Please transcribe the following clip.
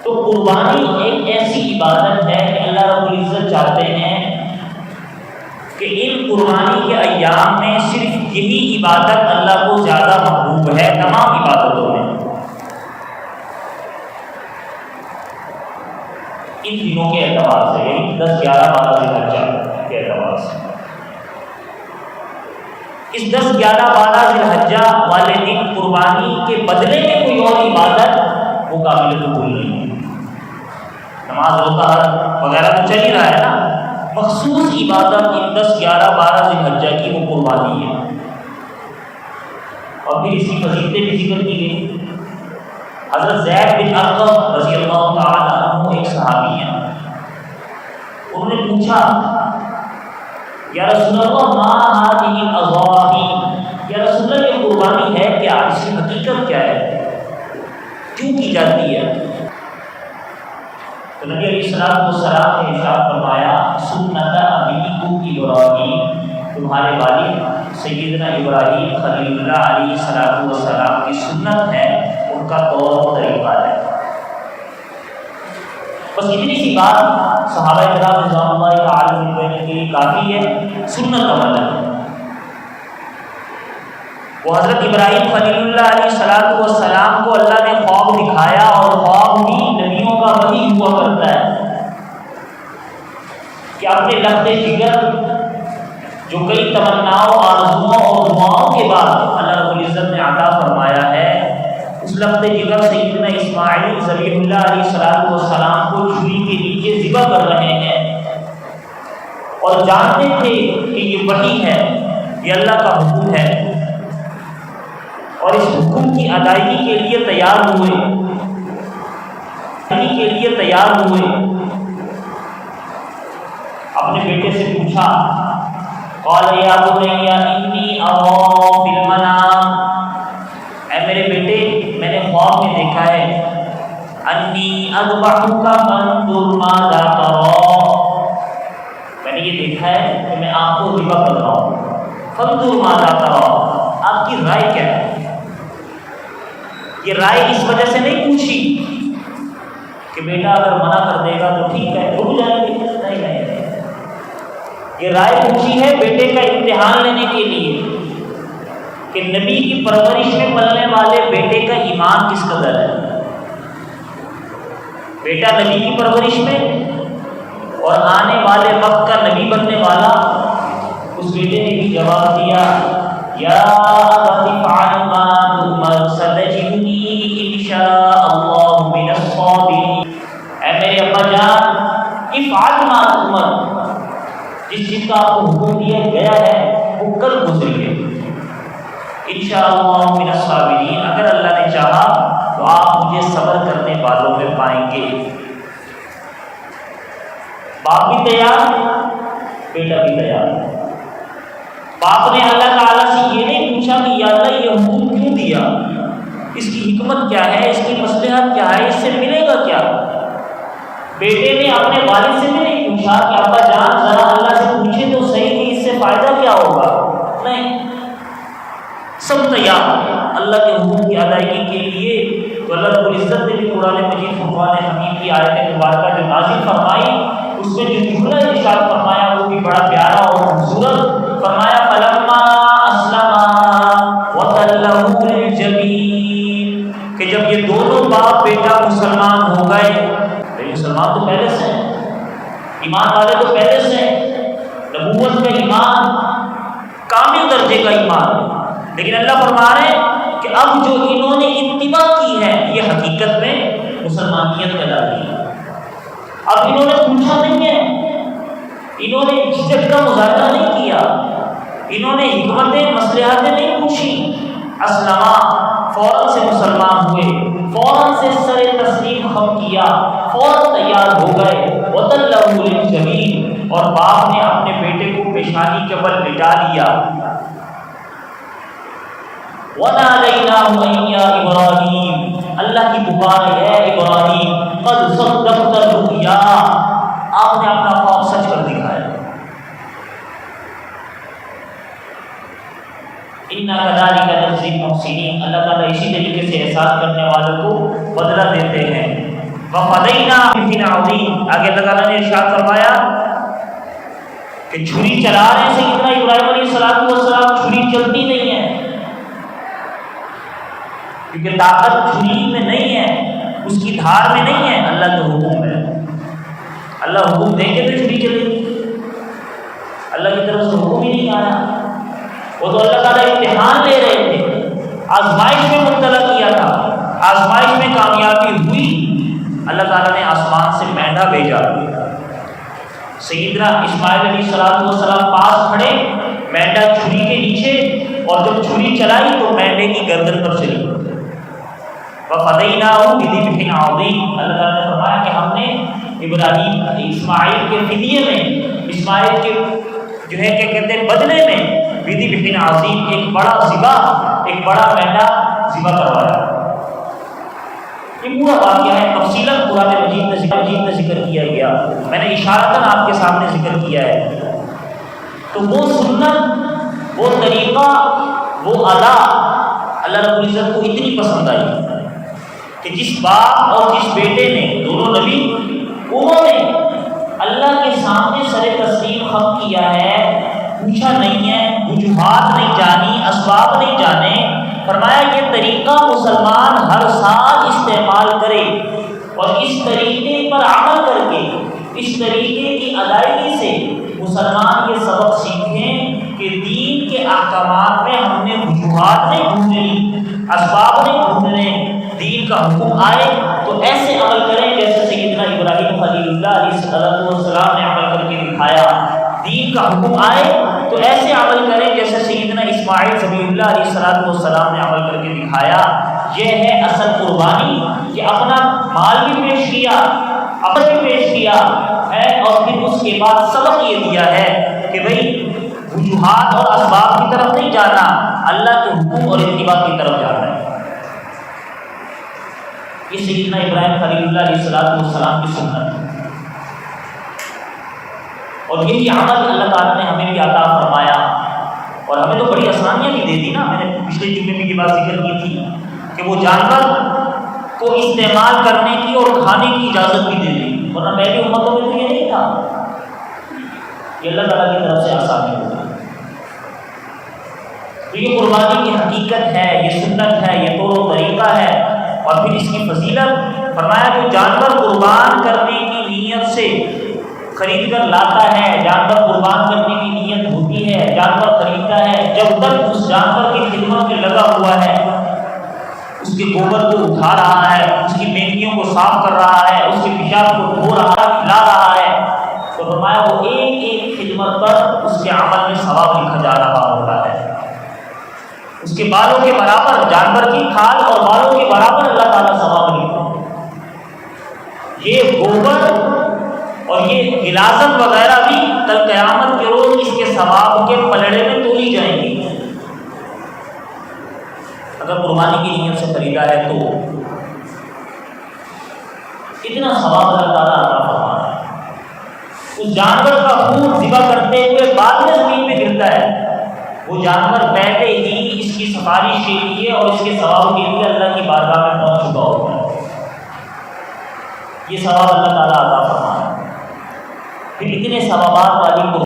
تو قربانی ایک ایسی عبادت ہے کہ اللہ رب العزت چاہتے ہیں کہ ان قربانی کے ایام میں صرف یہی عبادت اللہ کو زیادہ محبوب ہے تمام عبادتوں میں، ان دنوں کے اعتبار سے، یعنی 10، 11، 12 ذی الحجہ کے اعتبار سے۔ اس 10، 11، 12 ذی الحجہ والے دن قربانی کے بدلے میں کوئی اور عبادت وہ قابل قبول نہیں ہے۔ نماز روزہ وغیرہ تو چل ہی رہا ہے نا، مخصوص عبادت ان 10، 11، 12 ذی الحجہ کی وہ قربانی ہے۔ اور پھر اس کی فضیلتیں بھی ذکر کی گئی۔ حضرت زید بن ارقم رضی اللہ تعالی عنہ ایک صحابی ہیں، انہوں نے پوچھا یا رسول اللہ ما هذه الاضاحی، یا رسول اللہ یہ قربانی ہے کیا، اس کی حقیقت کیا ہے، کیوں کی جاتی ہے؟ تو نبی علیہ السلام نے ارشاد فرمایا سنت ابیکم ابراہیم، تمہارے والد سیدنا ابراہیم خلیل اللہ علیہ السلام کی سنت ہے، ان کا طور و طریقہ ہے۔ بس اتنی سی بات صحابہ کرام رضوان اللہ تعالی عنہم کے لیے کافی ہے، سنت عمل ہے۔ وہ حضرت ابراہیم خلیل اللہ علیہ السلام کو اللہ نے خواب دکھایا، اور خواب بھی نبیوں کا وحی ہوا کرتا ہے کہ اپنے لفظ جگر جو کئی تمناؤں، آرزوؤں اور دعاؤں کے بعد اللہ رب العزت نے عطا فرمایا ہے، اس لفظ جگر سیدنا اسماعیل ذبیح اللہ علیہ السلام کو چھری کے نیچے ذبح کر رہے ہیں، اور جانتے تھے کہ یہ وحی ہے، یہ اللہ کا حکم ہے، اور اس حکم کی ادائیگی کے لیے تیار ہوئے، اپنے بیٹے سے پوچھا قال یا بنی انی ارى فی المنام، اے میرے بیٹے میں نے خواب میں دیکھا ہے، انی اذبحک فانظر ماذا ترى، میں نے یہ دیکھا ہے کہ میں آپ کو ذبح کر رہا ہوں، فانظر ماذا ترى، آپ کی رائے کیا ہے؟ یہ رائے اس وجہ سے نہیں پوچھی کہ بیٹا اگر منع کر دے گا تو ٹھیک ہے رک جائیں گے، نہیں، یہ رائے پوچھی ہے بیٹے کا امتحان لینے کے لیے کہ نبی کی پرورش میں پلنے والے بیٹے کا ایمان کس قدر ہے۔ بیٹا نبی کی پرورش میں اور آنے والے وقت کا نبی بننے والا، اس بیٹے نے بھی جواب دیا یا ابت افعل ما تؤمر ستجدنی ان شاء اللہ من الصابرین، اے میرے ابا جان افعل ما تؤمر، جس چیز کا آپ کو حکم دیا گیا ہے وہ کل گزریے، انشاءاللہ من الصابرین، اگر اللہ نے چاہا تو آپ مجھے صبر کرنے والوں میں پائیں گے۔ باپ بھی تیار، بیٹا بھی تیار۔ باپ نے اللہ تعالیٰ سے یہ نہیں پوچھا کہ یا اللہ یہ حکم کیوں دیا، اس کی حکمت کیا ہے، اس کی مصلحت کیا ہے، اس سے ملے گا کیا۔ بیٹے نے اپنے والد سے بھی نہیں پوچھا کہ ابا جان ذرا اللہ سے پوچھے تو صحیح کہ اس سے فائدہ کیا ہوگا، نہیں، سب تیار اللہ کے حکم کی ادائیگی کے لیے۔ تو اللہ رب العزت نے بھی قرآن مجید فرقان حمید کی آیت مبارکہ جو نازل فرمائی، اس میں جو جملہ ارشاد فرمایا وہ بھی بڑا پیارا اور خوبصورت فرمایا فلما اسلما وتلہ للجبین، کہ جب یہ دونوں باپ بیٹا مسلمان ہو گئے، مسلمان تو پہلے سے ہیں، ایمان والے تو پہلے سے ہیں، نبوت کا ایمان کامل درجے کا ایمان، لیکن اللہ فرما رہے ہیں کہ اب جو انہوں نے اتباع کی ہے یہ حقیقت میں مسلمانیت کہلاتی ہے۔ اب انہوں نے پوچھا نہیں ہے، انہوں نے جھجک کا مظاہرہ نہیں کیا، انہوں نے حکمتیں مصلحتیں نہیں پوچھی، اسلما فوراً سے مسلمان ہوئے، فوراً سے سر تسلیم خم کیا، فوراً تیار ہو گئے، وَتَلَّهُ لِلْجَبِينِ، اور باپ نے اپنے بیٹے کو پیشانی کے بل لٹا لیا، وَنَادَيْنَاهُ أَن يَا إِبْرَاهِيمُ، اللہ کی پکار ہے ابراہیم، قَدْ صَدَّقْتَ الرُّؤْيَا، آپ نے اپنا خواب سچ کر دکھایا۔ اِنَّا كَذَلِكَ نَجْزِي الْمُحْسِنِينَ، اللہ تعالیٰ اسی طریقے سے احسان کرنے والوں کو بدلہ دیتے ہیں۔ وَفَدَيْنَاهُ بِذِبْحٍ عَظِيمٍ۔ آگے اللہ تعالیٰ نے ارشاد فرمایا کہ چھری چلا رہے ہیں سیدنا ابراہیم علیہ السلام، چھری چلتی نہیں ہے کیونکہ طاقت چھری میں نہیں ہے، اس کی دھار میں نہیں ہے، اللہ کا حکم ہے۔ اللہ حکم دے کے تو چھری چلے گی، اللہ کی طرف سے حکم ہی نہیں آیا۔ وہ تو اللہ تعالیٰ امتحان لے رہے تھے، آزمائش میں مبتلا کیا تھا، آزمائش میں کامیابی ہوئی، اللہ تعالیٰ نے آسمان سے مینڈا بھیجا۔ سیدنا اسماعیل علیہ السلام پاس کھڑے، مینڈا چھری کے نیچے، اور جب چھری چلائی تو مینڈے کی گردن پر چلی۔ وَفَدَيْنَاهُ بِذِبْحٍ عَظِيمٍ۔ اللہ تعالیٰ نے فرمایا کہ ہم نے اسماعیل کے فدیے میں، اسماعیل کے جو ہے کیا کہتے ہیں بدلے میں، بِذِبْحٍ عَظِيمٍ، ایک بڑا ذبح، ایک بڑا مینڈا ذبح کروایا۔ یہ پورا واقعہ ہے، تفصیلاً قرآن مجید میں ذکر کیا گیا، میں نے اشارتاً آپ کے سامنے ذکر کیا ہے۔ تو وہ سنت، وہ طریقہ، وہ ادا اللہ رب العزت کو اتنی پسند آئی کہ جس باپ اور جس بیٹے نے، دونوں نبی، انہوں نے اللہ کے سامنے سر تسلیم خم کیا ہے، پوچھا نہیں ہے، وجوہات نہیں جانی، اسباب نہیں جانے، فرمایا یہ طریقہ مسلمان ہر سال استعمال کرے اور اس طریقے پر عمل کر کے، اس طریقے کی ادائیگی سے مسلمان یہ سبق سیکھیں کہ دین کے احکامات میں ہم نے وجوہات نہیں ڈھونڈنی، اسباب نہیں ڈھونڈنے، دین کا حکم آئے تو ایسے عمل کریں جیسے سیدنا ابراہیم خلیل اللہ علیہ السلام نے عمل کر کے دکھایا، دین کا حکم آئے تو ایسے عمل کریں جیسے سیدنا اسماعیل ذبیح اللہ علیہ السلام نے عمل کر کے دکھایا۔ یہ ہے اصل قربانی کہ اپنا مال بھی پیش کیا، عمل بھی پیش کیا ہے، اور پھر اس کے بعد سبق یہ دیا ہے کہ بھئی وجوہات اور اسباب کی طرف نہیں جانا، اللہ کے حکم اور اتباع کی طرف جانا ہے۔ یہ سیدنا ابراہیم خلیل اللہ علیہ السلام کی سنت ہے، اور یہی عمل اللہ تعالیٰ نے ہمیں بھی عطا فرمایا، اور ہمیں تو بڑی آسانیاں بھی دے دی نا۔ میں نے پچھلے جمعے میں یہ بات ذکر کی تھی کہ وہ جانور کو استعمال کرنے کی اور کھانے کی اجازت بھی دے دی، ورنہ پہلی امتوں میں تو یہ نہیں تھا۔ یہ اللہ تعالیٰ کی طرف سے آسانی ہوگی۔ تو یہ قربانی کی حقیقت ہے، یہ سنت ہے، یہ طور و طریقہ ہے، اور پھر اس کی فضیلت فرمایا کہ جانور قربان کرنے کی نیت سے خرید کر لاتا ہے، جانور قربان کرنے کی نیت ہوتی ہے، جانور خریدتا ہے، جب تک اس جانور کی خدمت میں لگا ہوا ہے، اس کے گوبر کو اٹھا رہا ہے، اس کی مینگیوں کو صاف کر رہا ہے، اس کے پیشاب کو دھو رہا ہے، کھلا رہا ہے، تو فرمایا وہ ایک ایک خدمت پر اس کے عمل میں ثواب لکھا جا رہا ہوتا ہے۔ اس کے بالوں کے برابر، جانور کی کھال اور بالوں کے برابر اللہ تعالیٰ ثواب لکھتا ہے۔ یہ گوبر اور یہ غلاظت وغیرہ بھی کل قیامت کے روز اس کے ثواب کے پلڑے میں تولی جائیں گی، اگر قربانی کی نیت سے خریدا ہے تو۔ اتنا ثواب اللہ تعالیٰ عطا فرما رہا ہے۔ اس جانور کا خون ذبح کرتے ہوئے بعد میں زمین میں گرتا ہے، وہ جانور پہلے ہی اس کی سفارش کے لیے اور اس کے ثواب کے لیے اللہ کی بارگاہ میں پہنچ چکا ہوتا ہے۔ یہ ثواب اللہ تعالیٰ عطا فرما رہا ہے۔ پھر اتنے ثوابات والی